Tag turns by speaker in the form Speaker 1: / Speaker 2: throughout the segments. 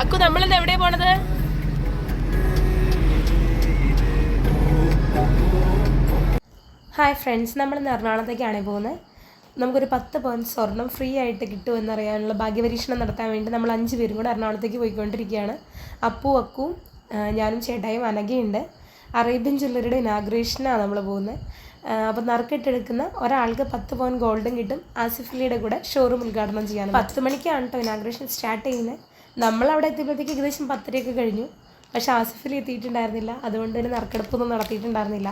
Speaker 1: അക്കു നമ്മളിന്ന് എവിടെയാ പോണത്? ഹായ് ഫ്രണ്ട്സ്, നമ്മളിന്ന് എറണാകുളത്തേക്കാണ് പോകുന്നത്. നമുക്കൊരു 10 പവൻ സ്വർണം ഫ്രീ ആയിട്ട് കിട്ടുമെന്നറിയാനുള്ള ഭാഗ്യപരീക്ഷണം നടത്താൻ വേണ്ടി നമ്മൾ 5 പേരും കൂടെ എറണാകുളത്തേക്ക് പോയിക്കൊണ്ടിരിക്കുകയാണ്. അക്കുവും ഞാനും ചേട്ടായും അനഘയുണ്ട്. അറേബ്യൻ ജ്വല്ലറിയുടെ ഇനാഗ്രേഷനാണ് നമ്മൾ പോകുന്നത്. അപ്പോൾ നറുക്കിട്ടെടുക്കുന്ന ഒരാൾക്ക് 10 പവൻ ഗോൾഡും കിട്ടും. ആസിഫലിയുടെ കൂടെ ഷോറൂം ഉദ്ഘാടനം ചെയ്യാൻ 10 മണിക്കാണ് കേട്ടോ ഇനാഗ്രേഷൻ സ്റ്റാർട്ട് ചെയ്യുന്നത്. നമ്മളവിടെ എത്തിയപ്പോഴത്തേക്ക് ഏകദേശം 10:30 കഴിഞ്ഞു. പക്ഷേ ആസിഫലി എത്തിയിട്ടുണ്ടായിരുന്നില്ല, അതുകൊണ്ട് തന്നെ നറുക്കെടുപ്പൊന്നും നടത്തിയിട്ടുണ്ടായിരുന്നില്ല.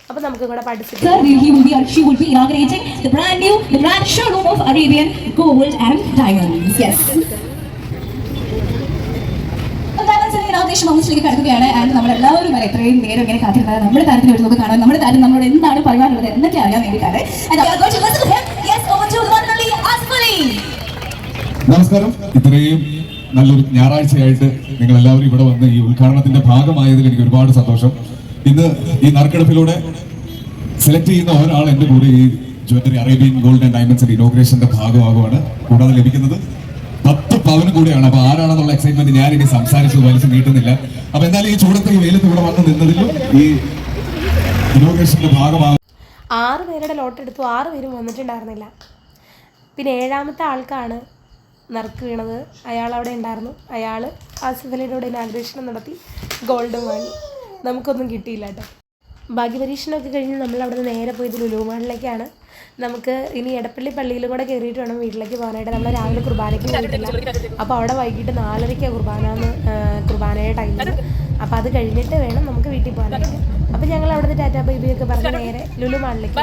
Speaker 1: അപ്പോൾ നമുക്ക് കൂടെ പാർട്ടിസിപ്പേറ്റ് ചെയ്യാം.
Speaker 2: She will be inaugurating the brand showroom of Arabian Gold and Diamonds. Yes. Inauguration ഓഫീസിലേക്ക് കടക്കുകയാണ്. ആൻഡ് നമ്മളെല്ലാവരും വരെ ഇത്രയും നേരം ഇങ്ങനെ കാത്തിരുന്നത് നമ്മുടെ താരത്തിന് ഒരു നോക്ക് കാണാൻ, നമ്മുടെ താരം നമ്മളോട് എന്താണ് പറയാനുള്ളത് എന്നൊക്കെ അറിയാൻ വേണ്ടിയിട്ടാണ്.
Speaker 3: നമസ്കാരം. ഇത്രയും നല്ലൊരു ഞായറാഴ്ചയായിട്ട് നിങ്ങൾ എല്ലാവരും ഇവിടെ വന്ന് ഈ ഉദ്ഘാടനത്തിന്റെ ഭാഗമായതിൽ എനിക്ക് ഒരുപാട് സന്തോഷം. ഇന്ന് ഈ നറുക്കെടുപ്പിലൂടെ സെലക്ട് ചെയ്യുന്ന ഒരാൾ എൻ്റെ കൂടെ ഈ ജ്വല്ലറി അറേബ്യൻ ഗോൾഡ് ആൻഡ് ഡയമണ്ട്സിന്റെ ഇനോഗ്രേഷന്റെ ഭാഗമാകുവാണ്. കൂടാതെ ലഭിക്കുന്നത് 10 പവനും കൂടെയാണ്. അപ്പൊ ആരാണെന്നുള്ള എക്സൈറ്റ്മെന്റ് ഞാൻ ഇനി സംസാരിച്ചു വലിച്ചു നീട്ടുന്നില്ല. അപ്പൊ എന്തായാലും ഈ ചൂടത്ത് ഈ വെയിലത്ത് ഇവിടെ വന്ന് നിന്നതിലും ഈ ഇനോഗ്രേഷന്റെ ഭാഗമാകും.
Speaker 1: 6 പേരുടെ ലോട്ടെടുത്തു, 6 പേരും വന്നിട്ടുണ്ടായിരുന്നില്ല. പിന്നെ 7ാമത്തെ ആൾക്കാണ് നറുക്ക് വീണത്. അയാൾ അവിടെ ഉണ്ടായിരുന്നു. അയാൾ ആസിഫലിയുടെ ഇനാഗ്രേഷൻ നടത്തി ഗോൾഡും വാങ്ങി. നമുക്കൊന്നും കിട്ടിയില്ല കേട്ടോ. ഭാഗ്യപരീക്ഷണമൊക്കെ കഴിഞ്ഞ് നമ്മൾ അവിടെ നിന്ന് നേരെ പോയത് ലുലു മാളിലേക്കാണ്. നമുക്ക് ഇനി എടപ്പള്ളി പള്ളിയിലും കൂടെ കയറിയിട്ട് വേണം വീട്ടിലേക്ക് പോകാനായിട്ട്. നമ്മൾ രാവിലെ കുർബാനയ്ക്ക് പോയിട്ടില്ല. അപ്പോൾ അവിടെ വൈകിട്ട് 4:30 കുർബാനയുടെ ടൈമിൽ. അപ്പോൾ അത് കഴിഞ്ഞിട്ട് വേണം നമുക്ക് വീട്ടിൽ പോകാനായിട്ട്. അപ്പോൾ ഞങ്ങൾ അവിടെ നിന്ന് ടാറ്റാ ബൈ ബൈ ഒക്കെ പറഞ്ഞ് നേരെ ലുലു മാളിലേക്ക്.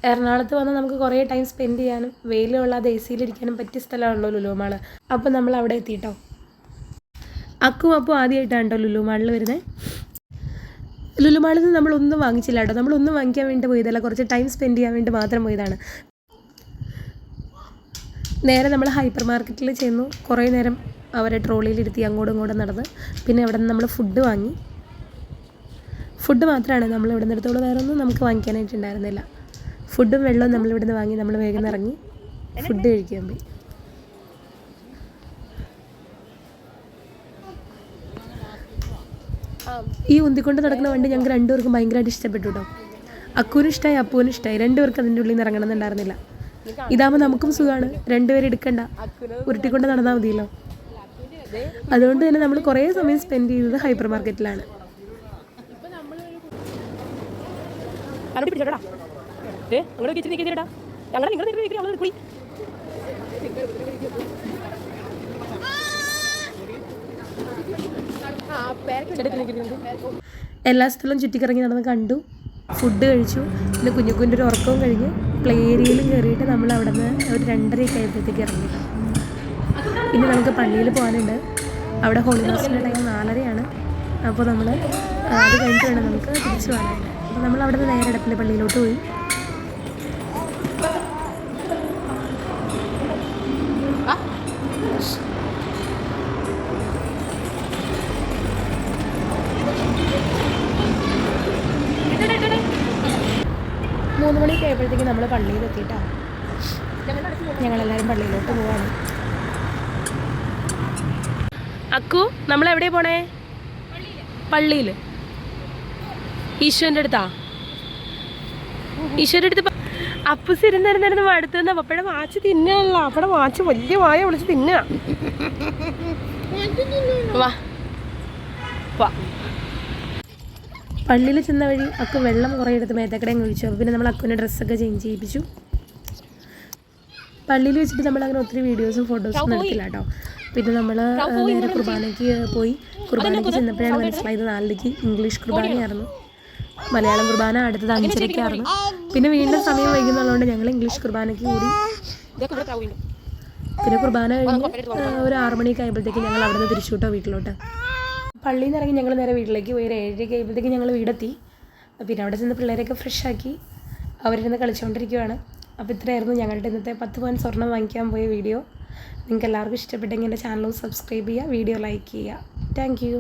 Speaker 1: എറണാകുളത്ത് വന്നാൽ നമുക്ക് കുറേ ടൈം സ്പെൻഡ് ചെയ്യാനും വെയിലുള്ളാതെ AC-യിലിരിക്കാനും പറ്റിയ സ്ഥലമാണല്ലോ ലുലു മാൾ. അപ്പോൾ നമ്മൾ അവിടെ എത്തിയിട്ടോ. അക്കും അപ്പോൾ ആദ്യമായിട്ടാണ് കേട്ടോ ലുലു മാളിൽ വരുന്നത്. ലുലു മാളിൽ നിന്ന് നമ്മളൊന്നും വാങ്ങിച്ചില്ല കേട്ടോ. നമ്മളൊന്നും വാങ്ങിക്കാൻ വേണ്ടി പോയതല്ല, കുറച്ച് ടൈം സ്പെൻഡ് ചെയ്യാൻ വേണ്ടി മാത്രം പോയതാണ്. നേരെ നമ്മൾ ഹൈപ്പർ മാർക്കറ്റിൽ ചെന്നു. കുറേ നേരം അവരെ ട്രോളിയിലിരുത്തി അങ്ങോട്ടും ഇങ്ങോട്ടും നടന്ന്. പിന്നെ അവിടെ നിന്ന് നമ്മൾ ഫുഡ് വാങ്ങി. ഫുഡ് മാത്രമാണ് നമ്മൾ ഇവിടെ നിന്നെടുത്തോളം, വേറെ ഒന്നും നമുക്ക് വാങ്ങിക്കാനായിട്ടുണ്ടായിരുന്നില്ല. ഫുഡും വെള്ളവും നമ്മളിവിടെ നിന്ന് വാങ്ങി നമ്മൾ വേഗം ഇറങ്ങി ഫുഡ് കഴിക്കാൻ പോയി. ഈ ഉന്തിക്കൊണ്ട് നടക്കുന്ന വണ്ടി ഞങ്ങൾക്ക് 2 പേർക്കും ഭയങ്കരമായിട്ട് ഇഷ്ടപ്പെട്ടു കേട്ടോ. അക്കുവിനും ഇഷ്ടമായി, അപ്പുവിനും ഇഷ്ടമായി. 2 പേർക്ക് അതിൻ്റെ ഉള്ളിൽ നിന്ന് ഇറങ്ങണമെന്നുണ്ടായിരുന്നില്ല. ഇതാകുമ്പോൾ നമുക്കും സുഖമാണ്, 2 പേര് എടുക്കണ്ട, ഉരുട്ടിക്കൊണ്ട് നടന്നാൽ മതിയല്ലോ. അതുകൊണ്ട് തന്നെ നമ്മൾ കുറേ സമയം സ്പെൻഡ് ചെയ്തത് ഹൈപ്പർ മാർക്കറ്റിലാണ്. എല്ലാ സ്ഥലവും ചുറ്റിക്കിറങ്ങി നടന്ന് കണ്ടു, ഫുഡ് കഴിച്ചു. പിന്നെ കുഞ്ഞുകുൻ്റെ ഒരു ഉറക്കവും കഴിഞ്ഞ് പ്ലേ ഏരിയയിലും കയറിയിട്ട് നമ്മൾ അവിടെ നിന്ന് ഒരു 2:30 ആയപ്പോഴത്തേക്ക് ഇറങ്ങി. ഇനി നമുക്ക് പള്ളിയിൽ പോകാനുണ്ട്. അവിടെ ഹോളി മാസിൻ്റെ ടൈം 4:30. അപ്പോൾ നമ്മൾ അത് കഴിഞ്ഞിട്ട് വേണം നമുക്ക് തിരിച്ചു പോകാനായിട്ട്. അപ്പോൾ നമ്മൾ അവിടെ നിന്ന് നേരെ എടപ്പള്ളി പള്ളിയിലോട്ട് പോയി. മൂന്ന് മണിക്ക് ആയപ്പോഴത്തേക്ക് നമ്മൾ പള്ളിയിലെത്തിയിട്ടാണ്. ഞങ്ങളെല്ലാവരും പള്ളിയിലോട്ട് പോവാണ്. അക്കു, നമ്മളെവിടെയാണ് പോണേ? പള്ളിയിൽ. ഈശോൻ്റെ അടുത്താ? ഈശോൻ്റെ അടുത്ത് അപ്പൂസ് ഇരുന്നിരുന്നിരുന്ന് മടുത്തുന്ന പപ്പയുടെ വാച്ച് തിന്നാണല്ലോ. അപ്പടെ വാച്ച് വലിയ വായ വിളിച്ച് തിന്നുക. വാ വാ. പള്ളിയിൽ ചെന്ന വഴി അക്കു വെള്ളം കുറേ എടുത്ത് മേത്തക്കടയും കഴിച്ചു. അപ്പോൾ പിന്നെ നമ്മൾ അക്കുവിൻ്റെ ഡ്രസ്സൊക്കെ ചേഞ്ച് ചെയ്യിപ്പിച്ചു. പള്ളിയിൽ വെച്ചിട്ട് നമ്മളങ്ങനെ ഒത്തിരി വീഡിയോസും ഫോട്ടോസും എടുത്തില്ല കേട്ടോ. പിന്നെ നമ്മൾ നേരെ കുർബാനയ്ക്ക് പോയി. കുർബാനയ്ക്ക് ചെന്നപ്പോഴാണ് മനസ്സിലായത് 4:00 ഇംഗ്ലീഷ് കുർബാനയായിരുന്നു. മലയാളം കുർബാന അടുത്തത് 5:30 പിന്നെ വീണ്ടും സമയം വൈകുന്നതുകൊണ്ട് ഞങ്ങൾ ഇംഗ്ലീഷ് കുർബാനയ്ക്ക് കൂടി. പിന്നെ കുർബാന കഴിഞ്ഞ് ഒരു 6 മണിയൊക്കെ ആയപ്പോഴത്തേക്ക് ഞങ്ങൾ അവിടെ നിന്ന് തിരിച്ചു വിട്ടോ വീട്ടിലോട്ട്. പള്ളിയിൽ നിന്ന് ഇറങ്ങി ഞങ്ങൾ നേരെ വീട്ടിലേക്ക് പോയി. 7:30 ആയപ്പോഴത്തേക്ക് ഞങ്ങൾ വീടെത്തി. പിന്നെ അവിടെ ചെന്ന് പിള്ളേരെയൊക്കെ ഫ്രഷാക്കി അവരിരുന്ന് കളിച്ചുകൊണ്ടിരിക്കുകയാണ്. അപ്പോൾ ഇത്രയായിരുന്നു ഞങ്ങളുടെ ഇന്നത്തെ 10 പവൻ സ്വർണ്ണം വാങ്ങിക്കാൻ പോയ വീഡിയോ. നിങ്ങൾക്ക് എല്ലാവർക്കും ഇഷ്ടപ്പെട്ടെങ്കിൽ എൻ്റെ ചാനൽ സബ്സ്ക്രൈബ് ചെയ്യുക, വീഡിയോ ലൈക്ക് ചെയ്യുക. Thank you.